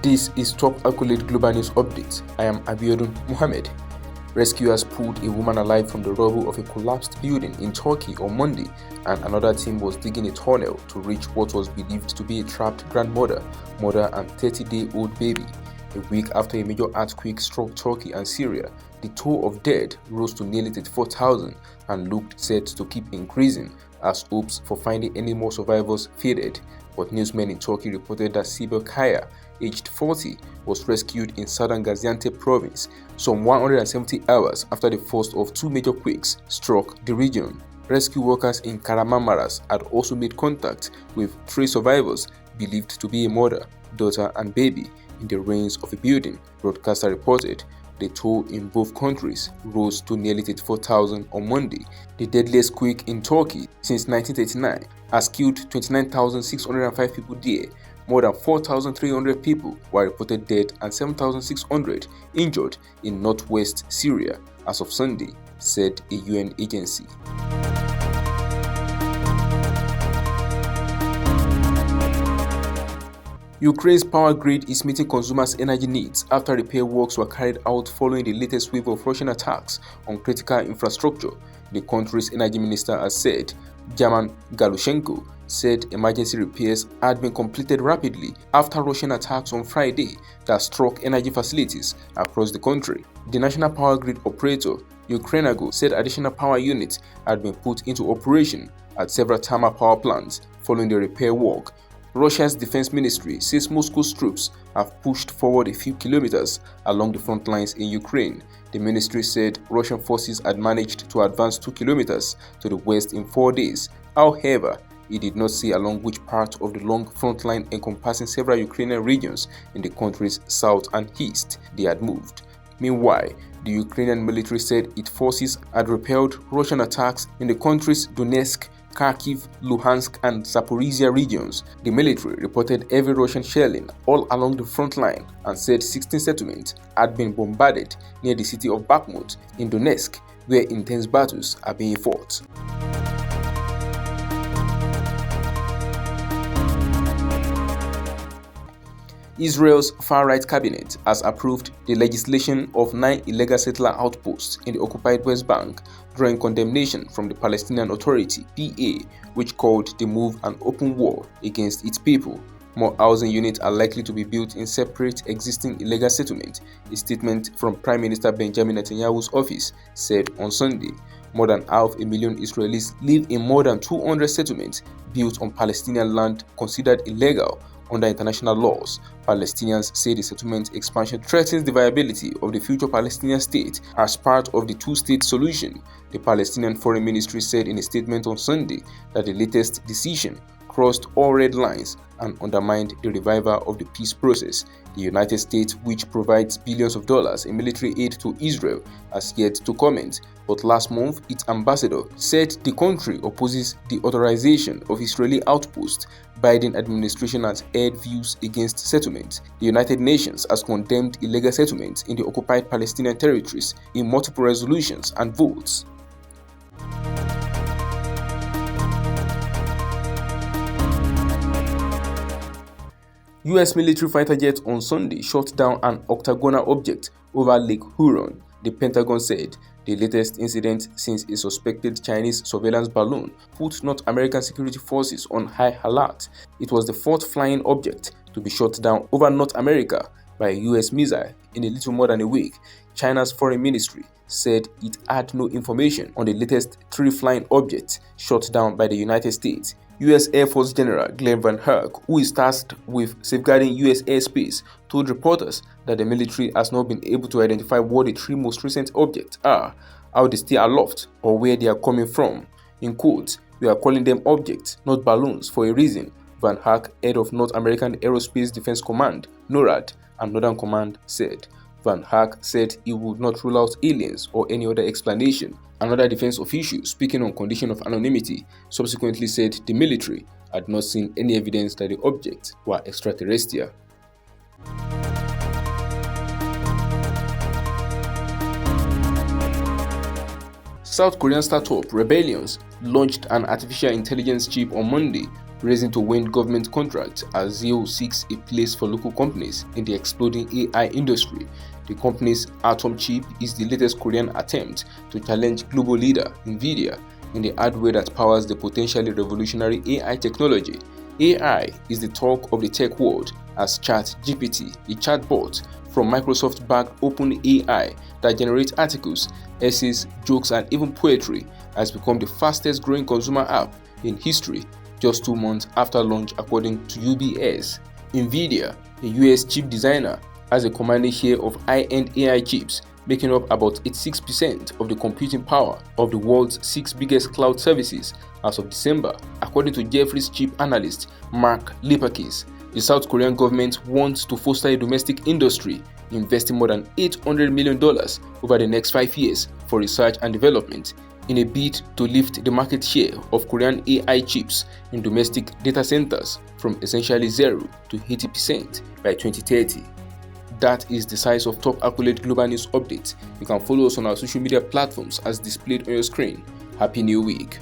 This is Top Accolade Global News Update. I am Abiodun Mohammed. Rescuers pulled a woman alive from the rubble of a collapsed building in Turkey on Monday, and another team was digging a tunnel to reach what was believed to be a trapped grandmother, mother, and 30-day-old baby. A week after a major earthquake struck Turkey and Syria, the toll of dead rose to nearly 34,000 and looked set to keep increasing as hopes for finding any more survivors faded. But newsmen in Turkey reported that Sibel Kaya, aged 40, was rescued in southern Gaziantep province some 170 hours after the first of two major quakes struck the region. Rescue workers in Kahramanmaraş had also made contact with three survivors believed to be a mother, daughter, and baby in the ruins of a building, broadcaster reported. The toll in both countries rose to nearly 34,000 on Monday. The deadliest quake in Turkey since 1939 has killed 29,605 people there. More than 4,300 people were reported dead and 7,600 injured in northwest Syria as of Sunday, said a UN agency. Ukraine's power grid is meeting consumers' energy needs after repair works were carried out following the latest wave of Russian attacks on critical infrastructure, the country's energy minister has said. German Galushenko said emergency repairs had been completed rapidly after Russian attacks on Friday that struck energy facilities across the country. The national power grid operator, Ukrainago, said additional power units had been put into operation at several thermal power plants following the repair work. Russia's defense ministry says Moscow's troops have pushed forward a few kilometers along the front lines in Ukraine. The ministry said Russian forces had managed to advance 2 kilometers to the west in 4 days. However, it did not say along which part of the long front line encompassing several Ukrainian regions in the country's south and east they had moved. Meanwhile, the Ukrainian military said its forces had repelled Russian attacks in the country's Donetsk, Kharkiv, Luhansk, and Zaporizhia regions. The military reported heavy Russian shelling all along the front line and said 16 settlements had been bombarded near the city of Bakhmut in Donetsk, where intense battles are being fought. Israel's far-right cabinet has approved the legislation of 9 illegal settler outposts in the occupied West Bank, drawing condemnation from the Palestinian Authority (PA), which called the move an open war against its people. More housing units are likely to be built in separate existing illegal settlements, a statement from Prime Minister Benjamin Netanyahu's office said on Sunday. More than 500,000 Israelis live in more than 200 settlements built on Palestinian land considered illegal under international laws. Palestinians say the settlement expansion threatens the viability of the future Palestinian state as part of the two-state solution. The Palestinian Foreign Ministry said in a statement on Sunday that the latest decision crossed all red lines and undermined the revival of the peace process. The United States, which provides billions of dollars in military aid to Israel, has yet to comment, but last month its ambassador said the country opposes the authorization of Israeli outposts. Biden administration has aired views against settlements. The United Nations has condemned illegal settlements in the occupied Palestinian territories in multiple resolutions and votes. US military fighter jets on Sunday shot down an octagonal object over Lake Huron, the Pentagon said. The latest incident since a suspected Chinese surveillance balloon put North American security forces on high alert. It was the fourth flying object to be shot down over North America by a US missile in a little more than a week. China's foreign ministry said it had no information on the latest 3 flying objects shot down by the United States. U.S. Air Force General Glenn Van Herk, who is tasked with safeguarding U.S. airspace, told reporters that the military has not been able to identify what the 3 most recent objects are, how they stay aloft, or where they are coming from. In quotes, "We are calling them objects, not balloons, for a reason," Van Herk, head of North American Aerospace Defense Command, NORAD, and Northern Command, said. Van Herk said he would not rule out aliens or any other explanation. Another defense official, speaking on condition of anonymity, subsequently said the military had not seen any evidence that the objects were extraterrestrial. South Korean startup Rebellions launched an artificial intelligence chip on Monday, racing to win government contracts as Zeo seeks a place for local companies in the exploding AI industry. The company's Atom chip is the latest Korean attempt to challenge global leader Nvidia in the hardware that powers the potentially revolutionary AI technology. AI is the talk of the tech world as ChatGPT, a chatbot from Microsoft-backed OpenAI that generates articles, essays, jokes, and even poetry, has become the fastest-growing consumer app in history just 2 months after launch, according to UBS. Nvidia, a US chip designer, has a commanding share of high-end AI chips, making up about 86% of the computing power of the world's 6 biggest cloud services as of December, according to Jefferies chip analyst Mark Lipakis. The South Korean government wants to foster a domestic industry, investing more than $800 million over the next 5 years for research and development, in a bid to lift the market share of Korean AI chips in domestic data centers from essentially 0 to 80% by 2030. That is the size of top accolade global news updates. You can follow us on our social media platforms as displayed on your screen. Happy New Week!